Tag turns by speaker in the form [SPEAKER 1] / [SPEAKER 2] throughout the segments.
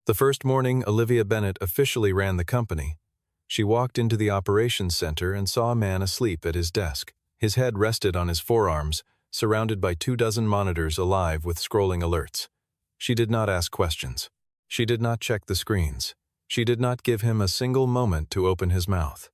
[SPEAKER 1] The first morning Olivia Bennett officially ran the company. She walked into the operations center and saw a man asleep at his desk. His head rested on his forearms, surrounded by 24 monitors alive with scrolling alerts. She did not ask questions. She did not check the screens. She did not give him a single moment to open his mouth.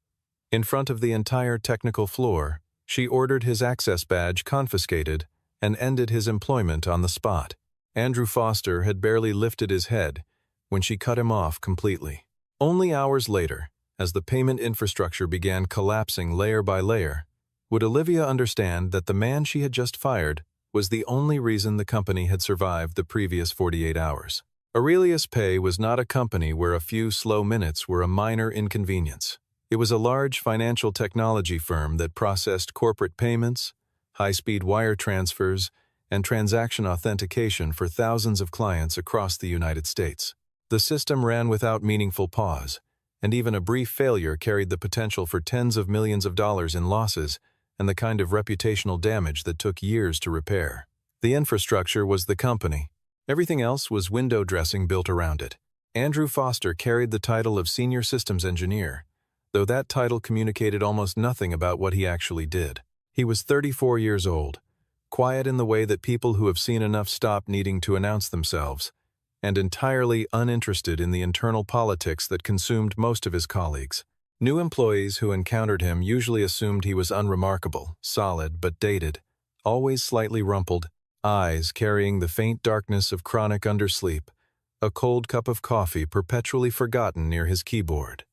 [SPEAKER 1] In front of the entire technical floor, she ordered his access badge confiscated and ended his employment on the spot. Andrew Foster had barely lifted his head when she cut him off completely. Only hours later, as the payment infrastructure began collapsing layer by layer, would Olivia understand that the man she had just fired was the only reason the company had survived the previous 48 hours. Aurelius Pay was not a company where a few slow minutes were a minor inconvenience. It was a large financial technology firm that processed corporate payments, high-speed wire transfers, and transaction authentication for thousands of clients across the United States. The system ran without meaningful pause, and even a brief failure carried the potential for tens of millions of dollars in losses and the kind of reputational damage that took years to repair. The infrastructure was the company. Everything else was window dressing built around it. Andrew Foster carried the title of Senior Systems Engineer, though that title communicated almost nothing about what he actually did. He was 34 years old, quiet in the way that people who have seen enough stop needing to announce themselves, and entirely uninterested in the internal politics that consumed most of his colleagues. New employees who encountered him usually assumed he was unremarkable, solid but dated, always slightly rumpled, eyes carrying the faint darkness of chronic undersleep, a cold cup of coffee perpetually forgotten near his keyboard.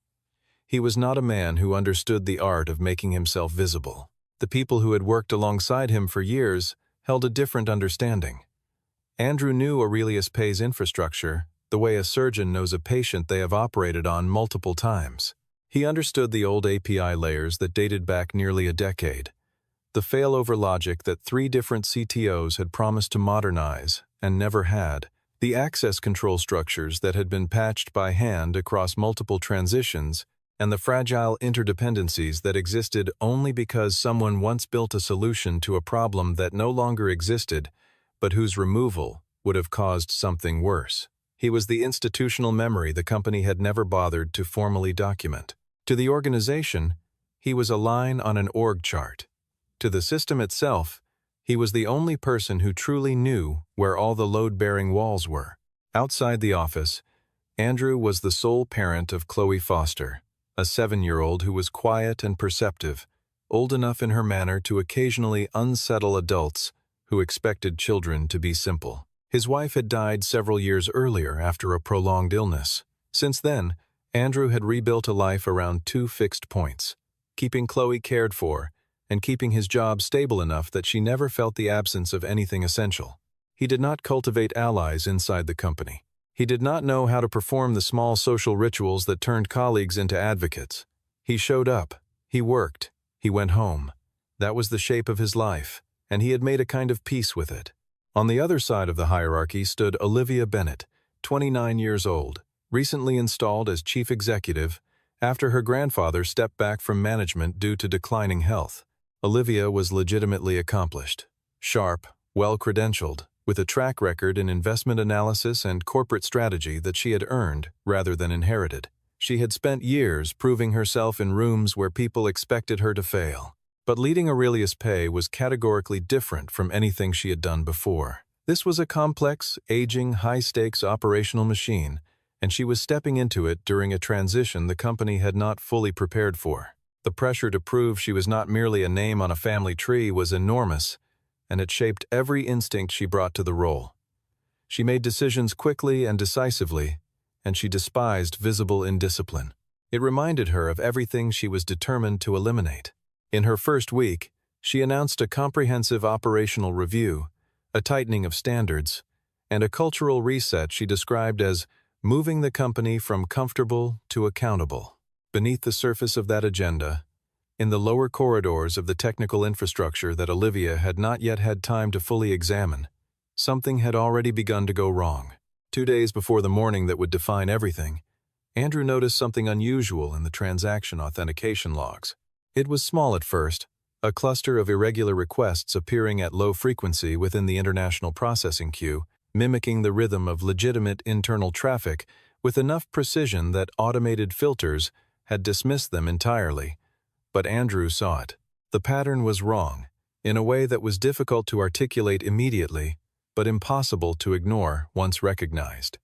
[SPEAKER 1] He was not a man who understood the art of making himself visible. The people who had worked alongside him for years held a different understanding. Andrew knew Aurelius Pay's infrastructure the way a surgeon knows a patient they have operated on multiple times. He understood the old API layers that dated back nearly a decade, the failover logic that 3 different CTOs had promised to modernize and never had, the access control structures that had been patched by hand across multiple transitions, and the fragile interdependencies that existed only because someone once built a solution to a problem that no longer existed, but whose removal would have caused something worse. He was the institutional memory the company had never bothered to formally document. To the organization, he was a line on an org chart. To the system itself, he was the only person who truly knew where all the load-bearing walls were. Outside the office, Andrew was the sole parent of Chloe Foster, a 7-year-old who was quiet and perceptive, old enough in her manner to occasionally unsettle adults who expected children to be simple. His wife had died several years earlier after a prolonged illness. Since then, Andrew had rebuilt a life around 2 fixed points, keeping Chloe cared for and keeping his job stable enough that she never felt the absence of anything essential. He did not cultivate allies inside the company. He did not know how to perform the small social rituals that turned colleagues into advocates. He showed up, he worked, he went home. That was the shape of his life, and he had made a kind of peace with it. On the other side of the hierarchy stood Olivia Bennett, 29 years old, recently installed as chief executive after her grandfather stepped back from management due to declining health. Olivia was legitimately accomplished, sharp, well-credentialed, with a track record in investment analysis and corporate strategy that she had earned rather than inherited. She had spent years proving herself in rooms where people expected her to fail. But leading Aurelius Pay was categorically different from anything she had done before. This was a complex, aging, high-stakes operational machine, and she was stepping into it during a transition the company had not fully prepared for. The pressure to prove she was not merely a name on a family tree was enormous, and it shaped every instinct she brought to the role. She made decisions quickly and decisively, and she despised visible indiscipline. It reminded her of everything she was determined to eliminate. In her first week, she announced a comprehensive operational review, a tightening of standards, and a cultural reset she described as moving the company from comfortable to accountable. Beneath the surface of that agenda, in the lower corridors of the technical infrastructure that Olivia had not yet had time to fully examine, something had already begun to go wrong. 2 days before the morning that would define everything, Andrew noticed something unusual in the transaction authentication logs. It was small at first, a cluster of irregular requests appearing at low frequency within the international processing queue, mimicking the rhythm of legitimate internal traffic with enough precision that automated filters had dismissed them entirely. But Andrew saw it. The pattern was wrong, in a way that was difficult to articulate immediately, but impossible to ignore once recognized.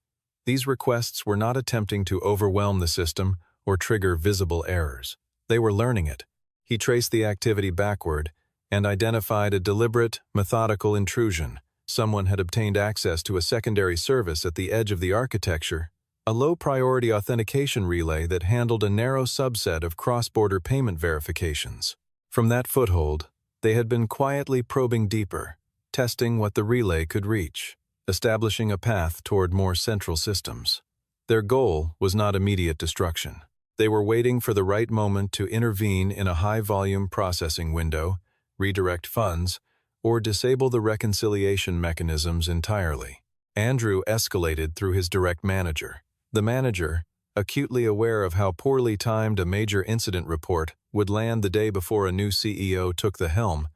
[SPEAKER 1] These requests were not attempting to overwhelm the system or trigger visible errors. They were learning it. He traced the activity backward and identified a deliberate, methodical intrusion. Someone had obtained access to a secondary service at the edge of the architecture, a low-priority authentication relay that handled a narrow subset of cross-border payment verifications. From that foothold, they had been quietly probing deeper, testing what the relay could reach, establishing a path toward more central systems. Their goal was not immediate destruction. They were waiting for the right moment to intervene in a high-volume processing window, redirect funds, or disable the reconciliation mechanisms entirely. Andrew escalated through his direct manager. The manager, acutely aware of how poorly timed a major incident report would land the day before a new CEO took the helm,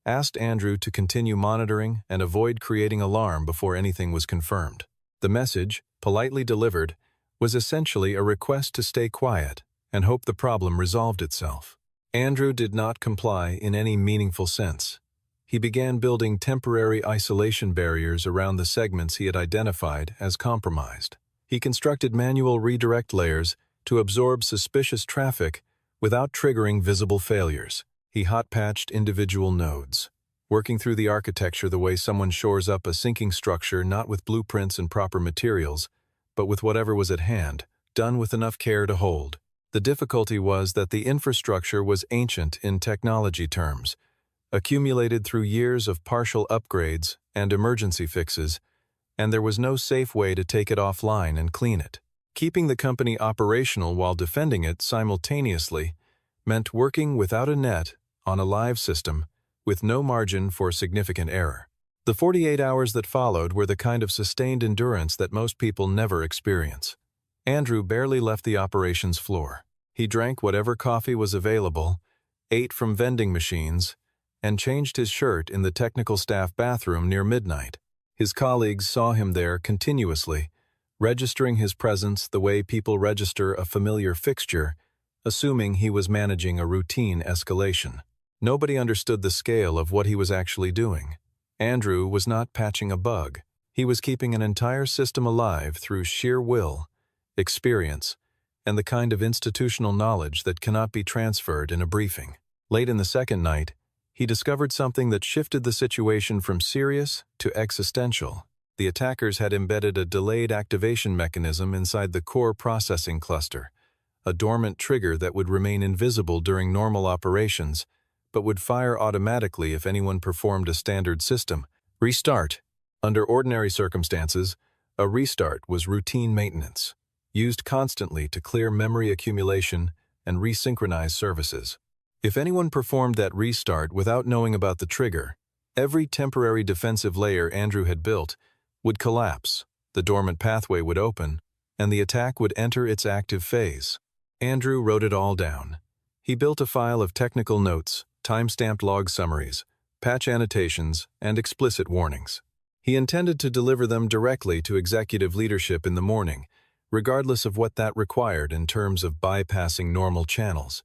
[SPEAKER 1] asked Andrew to continue monitoring and avoid creating alarm before anything was confirmed. The message, politely delivered, was essentially a request to stay quiet and hope the problem resolved itself. Andrew did not comply in any meaningful sense. He began building temporary isolation barriers around the segments he had identified as compromised. He constructed manual redirect layers to absorb suspicious traffic without triggering visible failures. He hot-patched individual nodes, working through the architecture the way someone shores up a sinking structure not with blueprints and proper materials, but with whatever was at hand, done with enough care to hold. The difficulty was that the infrastructure was ancient in technology terms, accumulated through years of partial upgrades and emergency fixes, and there was no safe way to take it offline and clean it. Keeping the company operational while defending it simultaneously meant working without a net on a live system with no margin for significant error. The 48 hours that followed were the kind of sustained endurance that most people never experience. Andrew barely left the operations floor. He drank whatever coffee was available, ate from vending machines, and changed his shirt in the technical staff bathroom near midnight. His colleagues saw him there continuously, registering his presence the way people register a familiar fixture, assuming he was managing a routine escalation. Nobody understood the scale of what he was actually doing. Andrew was not patching a bug. He was keeping an entire system alive through sheer will, experience, and the kind of institutional knowledge that cannot be transferred in a briefing. Late in the second night, he discovered something that shifted the situation from serious to existential. The attackers had embedded a delayed activation mechanism inside the core processing cluster, a dormant trigger that would remain invisible during normal operations, but would fire automatically if anyone performed a standard system. Restart. Under ordinary circumstances, a restart was routine maintenance, used constantly to clear memory accumulation and resynchronize services. If anyone performed that restart without knowing about the trigger, every temporary defensive layer Andrew had built would collapse, the dormant pathway would open, and the attack would enter its active phase. Andrew wrote it all down. He built a file of technical notes, time-stamped log summaries, patch annotations, and explicit warnings. He intended to deliver them directly to executive leadership in the morning, regardless of what that required in terms of bypassing normal channels.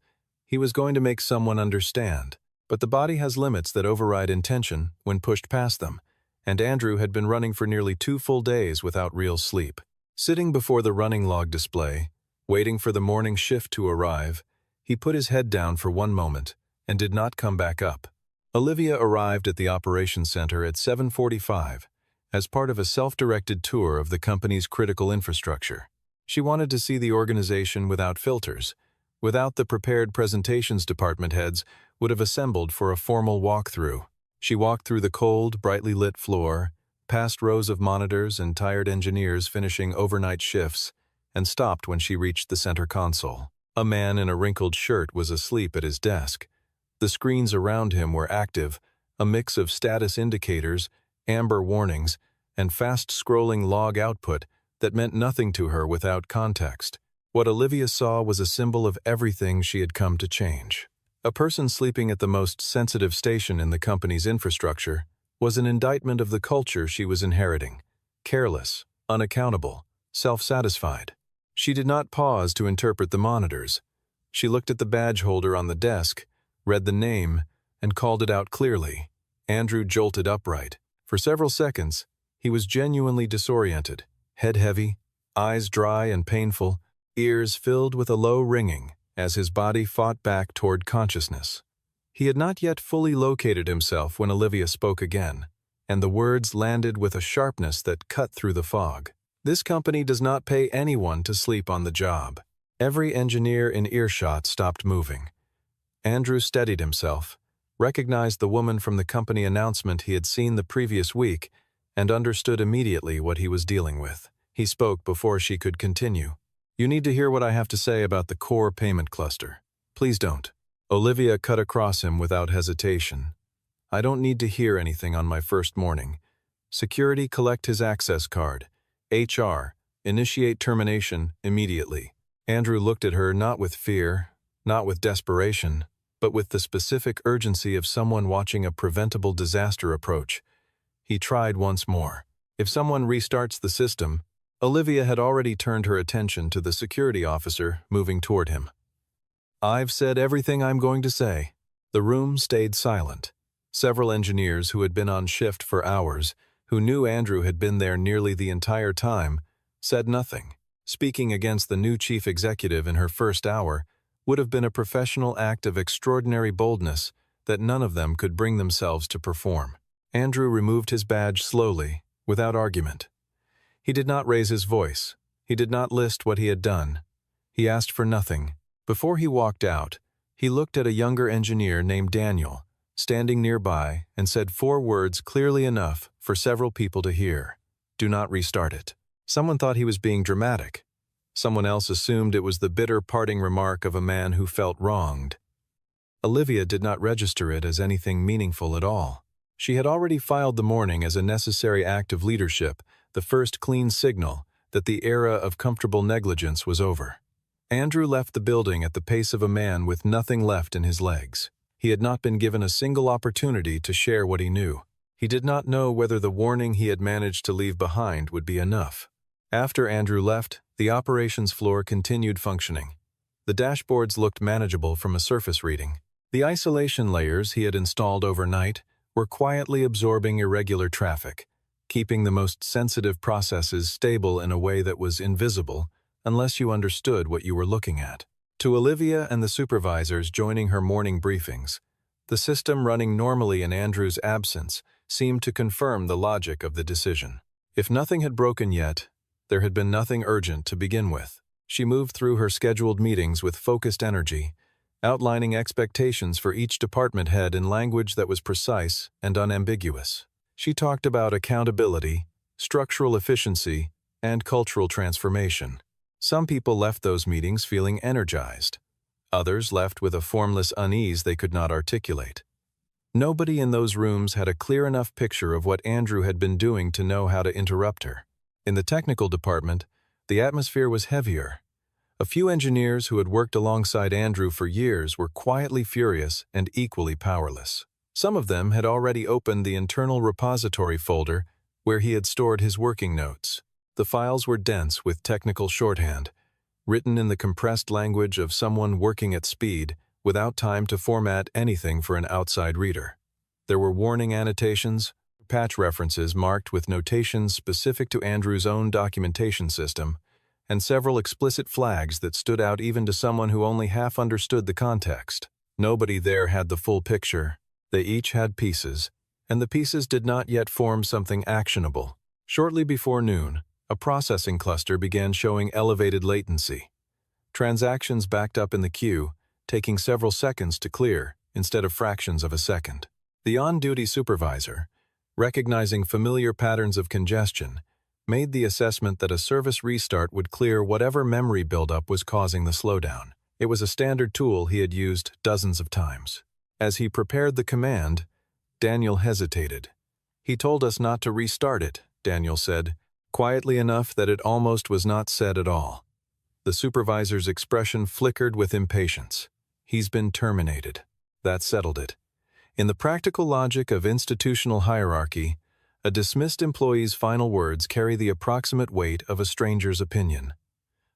[SPEAKER 1] He was going to make someone understand, but the body has limits that override intention when pushed past them, and Andrew had been running for nearly 2 full days without real sleep. Sitting before the running log display, waiting for the morning shift to arrive, he put his head down for one moment and did not come back up. Olivia arrived at the operations center at 7:45 as part of a self-directed tour of the company's critical infrastructure. She wanted to see the organization without filters, without the prepared presentations department heads would have assembled for a formal walkthrough. She walked through the cold, brightly lit floor, past rows of monitors and tired engineers finishing overnight shifts, and stopped when she reached the center console. A man in a wrinkled shirt was asleep at his desk. The screens around him were active, a mix of status indicators, amber warnings, and fast-scrolling log output that meant nothing to her without context. What Olivia saw was a symbol of everything she had come to change. A person sleeping at the most sensitive station in the company's infrastructure was an indictment of the culture she was inheriting: careless, unaccountable, self-satisfied. She did not pause to interpret the monitors. She looked at the badge holder on the desk, read the name, and called it out clearly. Andrew jolted upright. For several seconds, he was genuinely disoriented, head heavy, eyes dry and painful, ears filled with a low ringing as his body fought back toward consciousness. He had not yet fully located himself when Olivia spoke again, and the words landed with a sharpness that cut through the fog. This company does not pay anyone to sleep on the job. Every engineer in earshot stopped moving. Andrew steadied himself, recognized the woman from the company announcement he had seen the previous week, and understood immediately what he was dealing with. He spoke before she could continue. "You need to hear what I have to say about the core payment cluster. Please don't." Olivia cut across him without hesitation. "I don't need to hear anything on my first morning. Security, collect his access card. HR, initiate termination immediately." Andrew looked at her not with fear, not with desperation, but with the specific urgency of someone watching a preventable disaster approach. He tried once more. "If someone restarts the system," Olivia had already turned her attention to the security officer moving toward him. "I've said everything I'm going to say." The room stayed silent. Several engineers who had been on shift for hours, who knew Andrew had been there nearly the entire time, said nothing. Speaking against the new chief executive in her first hour would have been a professional act of extraordinary boldness that none of them could bring themselves to perform. Andrew removed his badge slowly, without argument. He did not raise his voice. He did not list what he had done. He asked for nothing. Before he walked out, he looked at a younger engineer named Daniel, standing nearby, and said 4 words clearly enough for several people to hear. "Do not restart it." Someone thought he was being dramatic. Someone else assumed it was the bitter parting remark of a man who felt wronged. Olivia did not register it as anything meaningful at all. She had already filed the morning as a necessary act of leadership, the first clean signal that the era of comfortable negligence was over. Andrew left the building at the pace of a man with nothing left in his legs. He had not been given a single opportunity to share what he knew. He did not know whether the warning he had managed to leave behind would be enough. After Andrew left, the operations floor continued functioning. The dashboards looked manageable from a surface reading. The isolation layers he had installed overnight were quietly absorbing irregular traffic, keeping the most sensitive processes stable in a way that was invisible unless you understood what you were looking at. To Olivia and the supervisors joining her morning briefings, the system running normally in Andrew's absence seemed to confirm the logic of the decision. If nothing had broken yet, there had been nothing urgent to begin with. She moved through her scheduled meetings with focused energy, outlining expectations for each department head in language that was precise and unambiguous. She talked about accountability, structural efficiency, and cultural transformation. Some people left those meetings feeling energized. Others left with a formless unease they could not articulate. Nobody in those rooms had a clear enough picture of what Andrew had been doing to know how to interrupt her. In the technical department, the atmosphere was heavier. A few engineers who had worked alongside Andrew for years were quietly furious and equally powerless. Some of them had already opened the internal repository folder where he had stored his working notes. The files were dense with technical shorthand, written in the compressed language of someone working at speed, without time to format anything for an outside reader. There were warning annotations, patch references marked with notations specific to Andrew's own documentation system, and several explicit flags that stood out even to someone who only half understood the context. Nobody there had the full picture. They each had pieces, and the pieces did not yet form something actionable. Shortly before noon, a processing cluster began showing elevated latency. Transactions backed up in the queue, taking several seconds to clear instead of fractions of a second. The on-duty supervisor, recognizing familiar patterns of congestion, made the assessment that a service restart would clear whatever memory buildup was causing the slowdown. It was a standard tool he had used dozens of times. As he prepared the command, Daniel hesitated. "He told us not to restart it," Daniel said, quietly enough that it almost was not said at all. The supervisor's expression flickered with impatience. "He's been terminated." That settled it. In the practical logic of institutional hierarchy, a dismissed employee's final words carry the approximate weight of a stranger's opinion.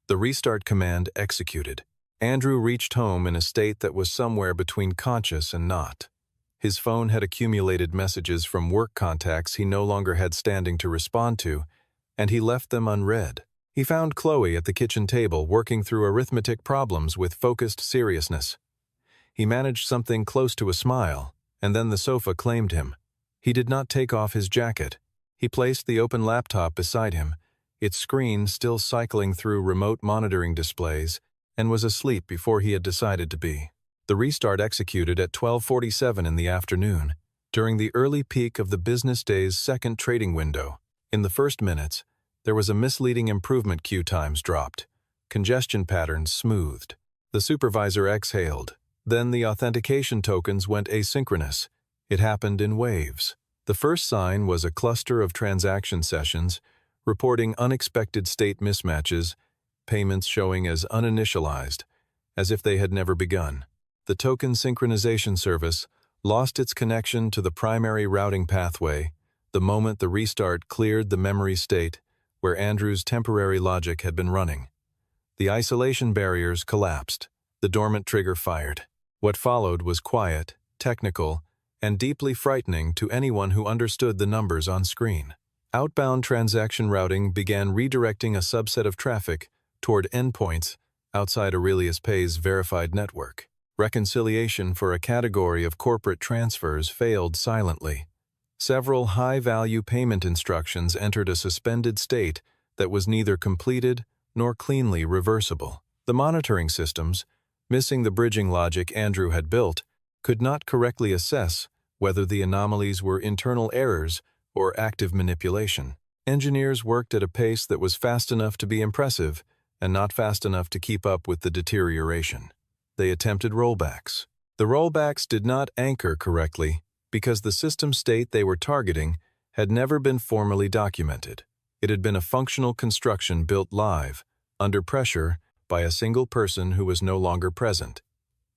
[SPEAKER 1] The restart command executed. Andrew reached home in a state that was somewhere between conscious and not. His phone had accumulated messages from work contacts he no longer had standing to respond to, and he left them unread. He found Chloe at the kitchen table working through arithmetic problems with focused seriousness. He managed something close to a smile, and then the sofa claimed him. He did not take off his jacket. He placed the open laptop beside him, its screen still cycling through remote monitoring displays, and was asleep before he had decided to be. The restart executed at 12:47 in the afternoon, during the early peak of the business day's second trading window. In the first minutes, there was a misleading improvement queue times dropped, congestion patterns smoothed. The supervisor exhaled. Then the authentication tokens went asynchronous. It happened in waves. The first sign was a cluster of transaction sessions, reporting unexpected state mismatches, payments showing as uninitialized, as if they had never begun. The token synchronization service lost its connection to the primary routing pathway the moment the restart cleared the memory state where Andrew's temporary logic had been running. The isolation barriers collapsed. The dormant trigger fired. What followed was quiet, technical, and deeply frightening to anyone who understood the numbers on screen. Outbound transaction routing began redirecting a subset of traffic toward endpoints outside Aurelius Pay's verified network. Reconciliation for a category of corporate transfers failed silently. Several high-value payment instructions entered a suspended state that was neither completed nor cleanly reversible. The monitoring systems, missing the bridging logic Andrew had built, could not correctly assess whether the anomalies were internal errors or active manipulation. Engineers worked at a pace that was fast enough to be impressive and not fast enough to keep up with the deterioration. They attempted rollbacks. The rollbacks did not anchor correctly because the system state they were targeting had never been formally documented. It had been a functional construction built live, under pressure, by a single person who was no longer present.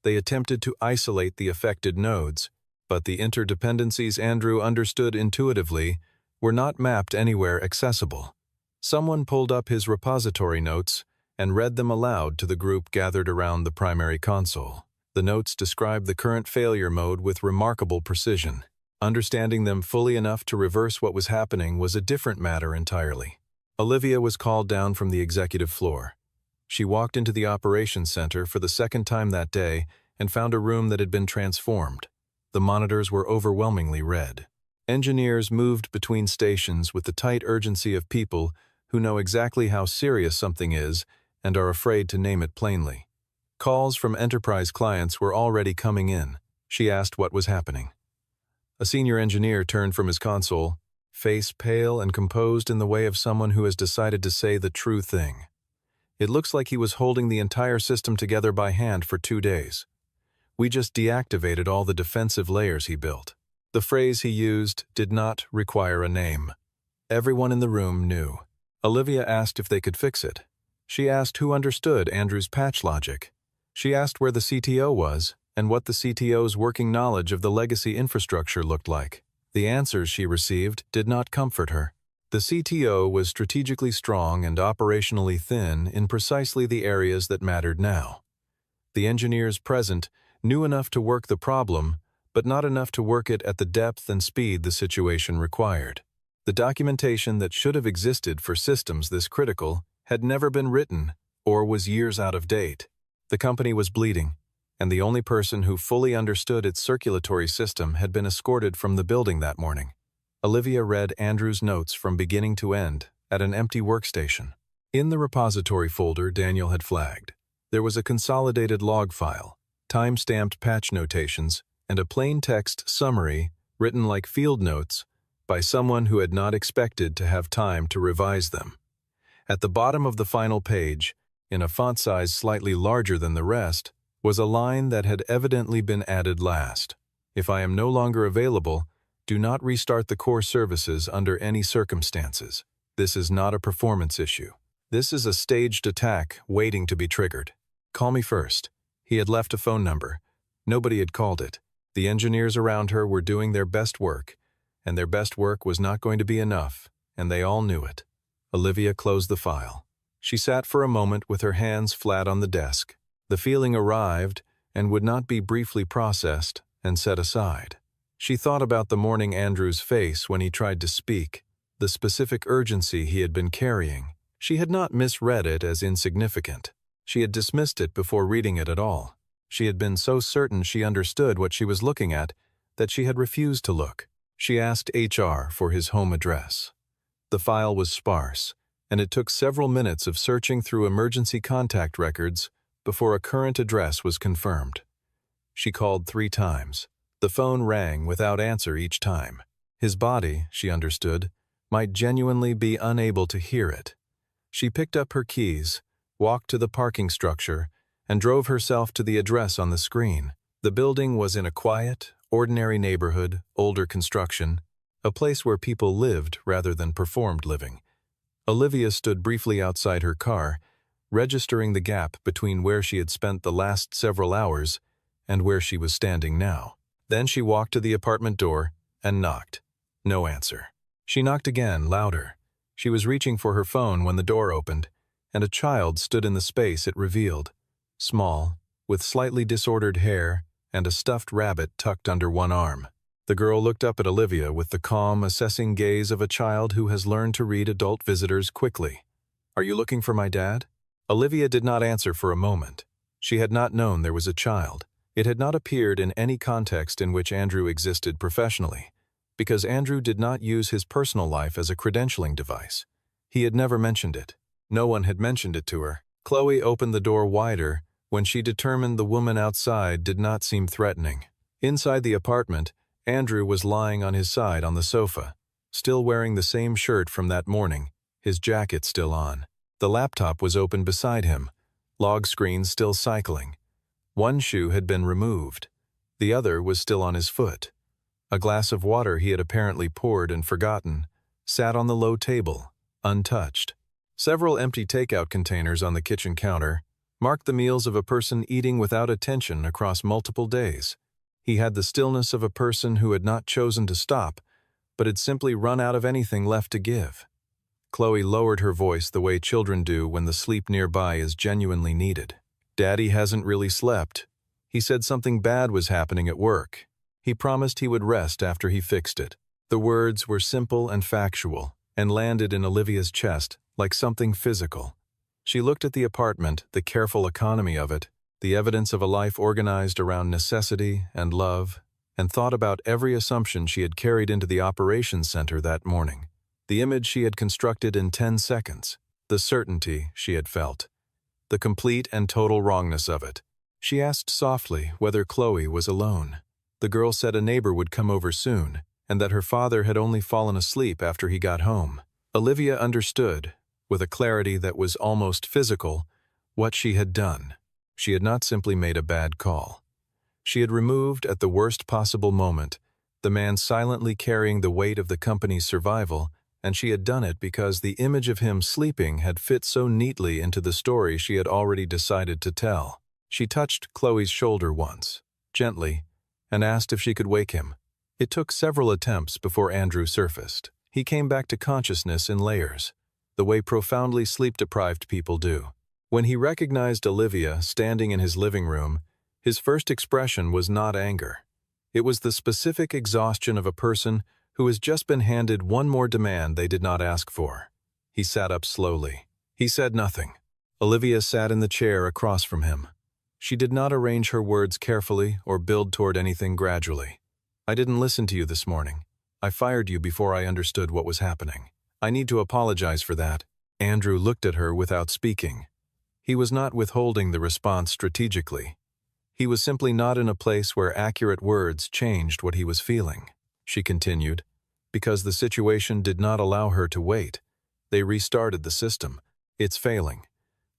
[SPEAKER 1] They attempted to isolate the affected nodes, but the interdependencies Andrew understood intuitively were not mapped anywhere accessible. Someone pulled up his repository notes and read them aloud to the group gathered around the primary console. The notes described the current failure mode with remarkable precision. Understanding them fully enough to reverse what was happening was a different matter entirely. Olivia was called down from the executive floor. She walked into the operations center for the second time that day and found a room that had been transformed. The monitors were overwhelmingly red. Engineers moved between stations with the tight urgency of people who know exactly how serious something is and are afraid to name it plainly. Calls from enterprise clients were already coming in. She asked what was happening. A senior engineer turned from his console, face pale and composed in the way of someone who has decided to say the true thing. It looks like he was holding the entire system together by hand for 2 days. We just deactivated all the defensive layers he built. The phrase he used did not require a name. Everyone in the room knew. Olivia asked if they could fix it. She asked who understood Andrew's patch logic. She asked where the CTO was and what the CTO's working knowledge of the legacy infrastructure looked like. The answers she received did not comfort her. The CTO was strategically strong and operationally thin in precisely the areas that mattered now. The engineers present knew enough to work the problem, but not enough to work it at the depth and speed the situation required. The documentation that should have existed for systems this critical had never been written or was years out of date. The company was bleeding, and the only person who fully understood its circulatory system had been escorted from the building that morning. Olivia read Andrew's notes from beginning to end at an empty workstation. In the repository folder Daniel had flagged, there was a consolidated log file, time-stamped patch notations, and a plain-text summary written like field notes by someone who had not expected to have time to revise them. At the bottom of the final page, in a font size slightly larger than the rest, was a line that had evidently been added last. If I am no longer available, do not restart the core services under any circumstances. This is not a performance issue. This is a staged attack waiting to be triggered. Call me first. He had left a phone number. Nobody had called it. The engineers around her were doing their best work, and their best work was not going to be enough, and they all knew it. Olivia closed the file. She sat for a moment with her hands flat on the desk. The feeling arrived and would not be briefly processed and set aside. She thought about the morning Andrew's face when he tried to speak, the specific urgency he had been carrying. She had not misread it as insignificant. She had dismissed it before reading it at all. She had been so certain she understood what she was looking at that she had refused to look. She asked HR for his home address. The file was sparse, and it took several minutes of searching through emergency contact records before a current address was confirmed. She called 3 times. The phone rang without answer each time. His body, she understood, might genuinely be unable to hear it. She picked up her keys, walked to the parking structure, and drove herself to the address on the screen. The building was in a quiet, ordinary neighborhood, older construction, a place where people lived rather than performed living. Olivia stood briefly outside her car, registering the gap between where she had spent the last several hours and where she was standing now. Then she walked to the apartment door and knocked. No answer. She knocked again, louder. She was reaching for her phone when the door opened, and a child stood in the space it revealed. Small, with slightly disordered hair and a stuffed rabbit tucked under one arm. The girl looked up at Olivia with the calm, assessing gaze of a child who has learned to read adult visitors quickly. "Are you looking for my dad?" Olivia did not answer for a moment. She had not known there was a child. It had not appeared in any context in which Andrew existed professionally, because Andrew did not use his personal life as a credentialing device. He had never mentioned it. No one had mentioned it to her. Chloe opened the door wider when she determined the woman outside did not seem threatening. Inside the apartment, Andrew was lying on his side on the sofa, still wearing the same shirt from that morning, his jacket still on. The laptop was open beside him, log screen still cycling. One shoe had been removed. The other was still on his foot. A glass of water he had apparently poured and forgotten sat on the low table, untouched. Several empty takeout containers on the kitchen counter marked the meals of a person eating without attention across multiple days. He had the stillness of a person who had not chosen to stop, but had simply run out of anything left to give. Chloe lowered her voice the way children do when the sleep nearby is genuinely needed. "Daddy hasn't really slept. He said something bad was happening at work. He promised he would rest after he fixed it." The words were simple and factual, and landed in Olivia's chest like something physical. She looked at the apartment, the careful economy of it, the evidence of a life organized around necessity and love, and thought about every assumption she had carried into the operations center that morning. The image she had constructed in 10 seconds, the certainty she had felt, the complete and total wrongness of it. She asked softly whether Chloe was alone. The girl said a neighbor would come over soon, and that her father had only fallen asleep after he got home. Olivia understood, with a clarity that was almost physical, what she had done. She had not simply made a bad call. She had removed, at the worst possible moment, the man silently carrying the weight of the company's survival, and she had done it because the image of him sleeping had fit so neatly into the story she had already decided to tell. She touched Chloe's shoulder once, gently, and asked if she could wake him. It took several attempts before Andrew surfaced. He came back to consciousness in layers, the way profoundly sleep-deprived people do. When he recognized Olivia standing in his living room, his first expression was not anger. It was the specific exhaustion of a person who has just been handed one more demand they did not ask for. He sat up slowly. He said nothing. Olivia sat in the chair across from him. She did not arrange her words carefully or build toward anything gradually. "I didn't listen to you this morning. I fired you before I understood what was happening. I need to apologize for that." Andrew looked at her without speaking. He was not withholding the response strategically. He was simply not in a place where accurate words changed what he was feeling. She continued, "Because the situation did not allow her to wait. They restarted the system. It's failing.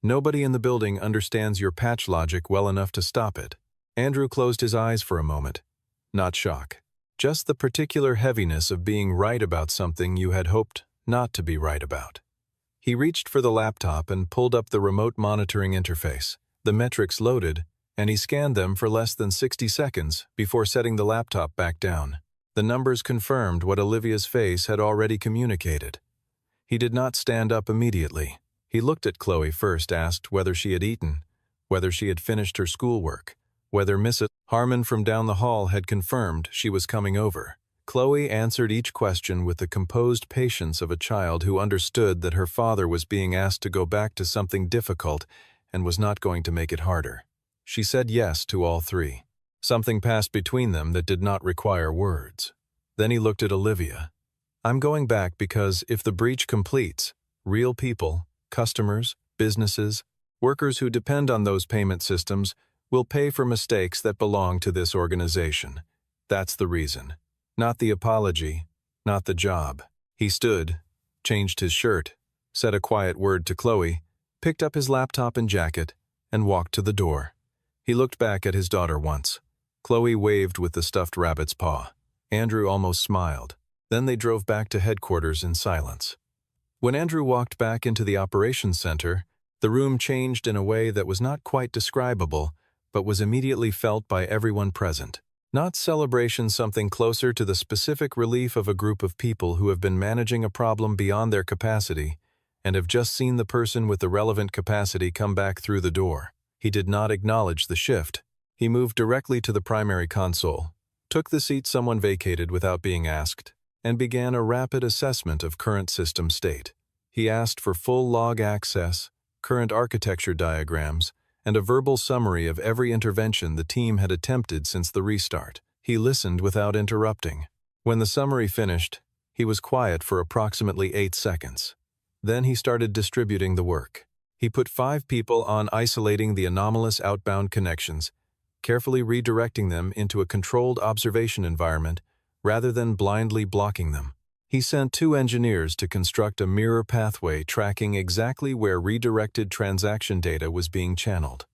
[SPEAKER 1] Nobody in the building understands your patch logic well enough to stop it." Andrew closed his eyes for a moment. Not shock. Just the particular heaviness of being right about something you had hoped not to be right about. He reached for the laptop and pulled up the remote monitoring interface. The metrics loaded, and he scanned them for less than 60 seconds before setting the laptop back down. The numbers confirmed what Olivia's face had already communicated. He did not stand up immediately. He looked at Chloe first, asked whether she had eaten, whether she had finished her schoolwork, whether Mrs. Harmon from down the hall had confirmed she was coming over. Chloe answered each question with the composed patience of a child who understood that her father was being asked to go back to something difficult and was not going to make it harder. She said yes to all three. Something passed between them that did not require words. Then he looked at Olivia. "I'm going back because if the breach completes, real people, customers, businesses, workers who depend on those payment systems will pay for mistakes that belong to this organization. That's the reason. Not the apology, not the job." He stood, changed his shirt, said a quiet word to Chloe, picked up his laptop and jacket, and walked to the door. He looked back at his daughter once. Chloe waved with the stuffed rabbit's paw. Andrew almost smiled. Then they drove back to headquarters in silence. When Andrew walked back into the operations center, the room changed in a way that was not quite describable, but was immediately felt by everyone present. Not celebration, something closer to the specific relief of a group of people who have been managing a problem beyond their capacity and have just seen the person with the relevant capacity come back through the door. He did not acknowledge the shift. He moved directly to the primary console, took the seat someone vacated without being asked, and began a rapid assessment of current system state. He asked for full log access, current architecture diagrams, and a verbal summary of every intervention the team had attempted since the restart. He listened without interrupting. When the summary finished, he was quiet for approximately 8 seconds. Then he started distributing the work. He put 5 people on isolating the anomalous outbound connections, carefully redirecting them into a controlled observation environment rather than blindly blocking them. He sent 2 engineers to construct a mirror pathway tracking exactly where redirected transaction data was being channeled.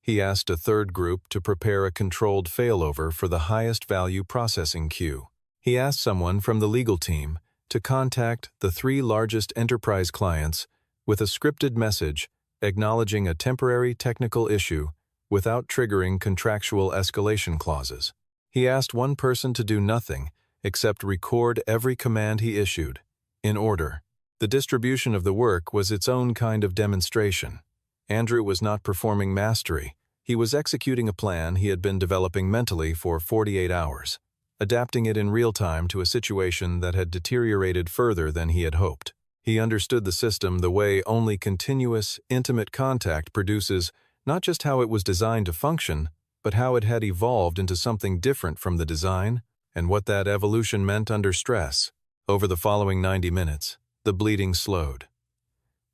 [SPEAKER 1] He asked a 3rd group to prepare a controlled failover for the highest value processing queue. He asked someone from the legal team to contact the 3 largest enterprise clients with a scripted message acknowledging a temporary technical issue without triggering contractual escalation clauses. He asked one person to do nothing except record every command he issued, in order. The distribution of the work was its own kind of demonstration. Andrew was not performing mastery. He was executing a plan he had been developing mentally for 48 hours, adapting it in real time to a situation that had deteriorated further than he had hoped. He understood the system the way only continuous, intimate contact produces not just how it was designed to function, but how it had evolved into something different from the design, and what that evolution meant under stress. Over the following 90 minutes, the bleeding slowed.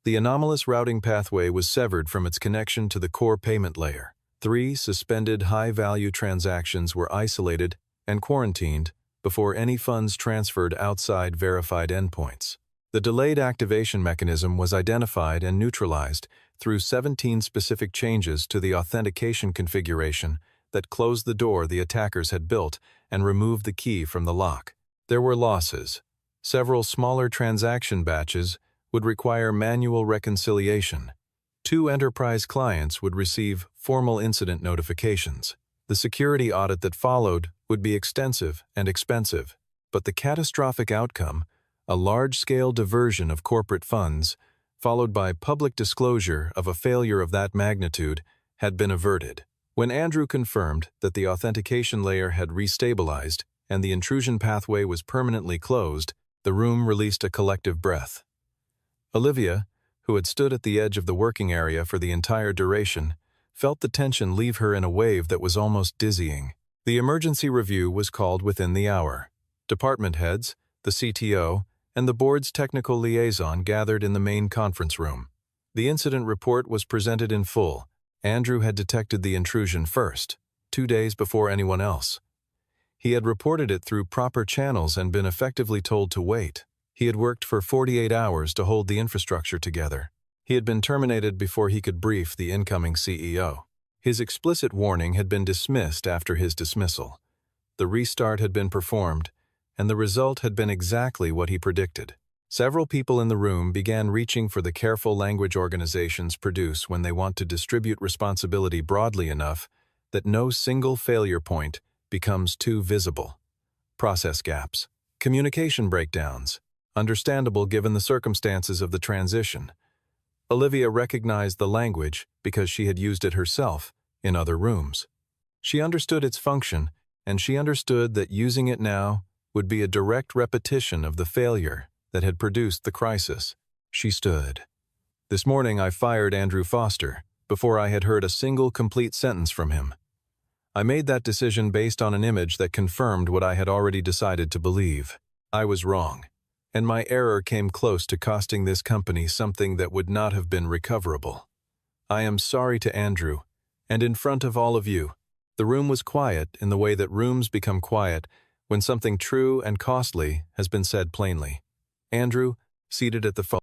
[SPEAKER 1] The anomalous routing pathway was severed from its connection to the core payment layer. 3 suspended high-value transactions were isolated and quarantined before any funds transferred outside verified endpoints. The delayed activation mechanism was identified and neutralized through 17 specific changes to the authentication configuration that closed the door the attackers had built and removed the key from the lock. There were losses. Several smaller transaction batches would require manual reconciliation. 2 enterprise clients would receive formal incident notifications. The security audit that followed would be extensive and expensive, but the catastrophic outcome, a large-scale diversion of corporate funds, followed by public disclosure of a failure of that magnitude, had been averted. When Andrew confirmed that the authentication layer had restabilized and the intrusion pathway was permanently closed, the room released a collective breath. Olivia, who had stood at the edge of the working area for the entire duration, felt the tension leave her in a wave that was almost dizzying. The emergency review was called within the hour. Department heads, the CTO, and the board's technical liaison gathered in the main conference room. The incident report was presented in full. Andrew had detected the intrusion first, 2 days before anyone else. He had reported it through proper channels and been effectively told to wait. He had worked for 48 hours to hold the infrastructure together. He had been terminated before he could brief the incoming CEO. His explicit warning had been dismissed after his dismissal. The restart had been performed, and the result had been exactly what he predicted. Several people in the room began reaching for the careful language organizations produce when they want to distribute responsibility broadly enough that no single failure point becomes too visible. Process gaps, communication breakdowns, understandable given the circumstances of the transition. Olivia recognized the language because she had used it herself in other rooms. She understood its function, and she understood that using it now would be a direct repetition of the failure that had produced the crisis. She stood. This morning I fired Andrew Foster before I had heard a single complete sentence from him. I made that decision based on an image that confirmed what I had already decided to believe. I was wrong, and my error came close to costing this company something that would not have been recoverable. I am sorry to Andrew, and in front of all of you. The room was quiet in the way that rooms become quiet when something true and costly has been said plainly. Andrew, seated at the phone,